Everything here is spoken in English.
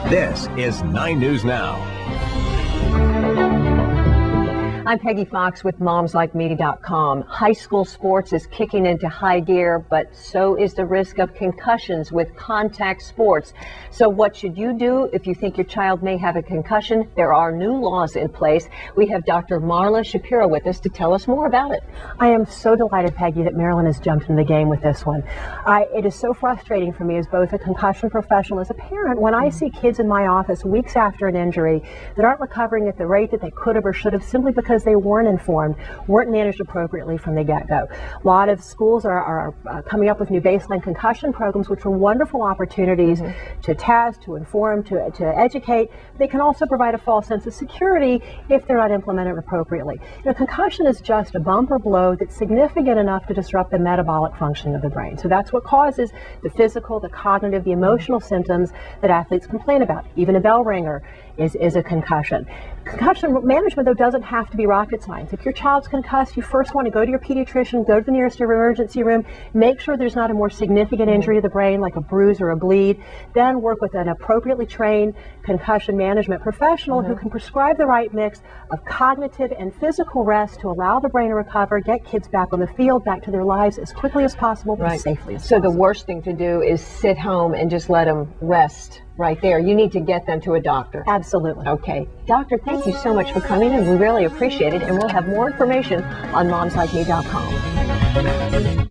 This is 9 News Now. I'm Peggy Fox with MomsLikeMe.com. High school sports is kicking into high gear, but so is the risk of concussions with contact sports. So what should you do if you think your child may have a concussion? There are new laws in place. We have Dr. Marla Shapiro with us to tell us more about it. I am so delighted, Peggy, that Marilyn has jumped in the game with this one. It is so frustrating for me as both a concussion professional, as a parent, when I see kids in my office weeks after an injury that aren't recovering at the rate that they could have or should have, simply because they weren't informed, weren't managed appropriately from the get-go. A lot of schools are coming up with new baseline concussion programs, which are wonderful opportunities to test, to inform, to educate. They can also provide a false sense of security if they're not implemented appropriately. You know, concussion is just a bump or blow that's significant enough to disrupt the metabolic functioning of the brain. So that's what causes the physical, the cognitive, the emotional symptoms that athletes complain about. Even a bell ringer is a concussion. Concussion management, though, doesn't have to be rocket science. If your child's concussed, you first want to go to your pediatrician, go to the nearest emergency room, make sure there's not a more significant injury to the brain like a bruise or a bleed, then work with an appropriately trained concussion management professional who can prescribe the right mix of cognitive and physical rest to allow the brain to recover, get kids back on the field, back to their lives as quickly as possible, but as safely as possible. So the worst thing to do is sit home and just let them rest right there. You need to get them to a doctor. Absolutely. Okay. Doctor, thank you so much for coming in. We really appreciate it, and we'll have more information on momslikeme.com.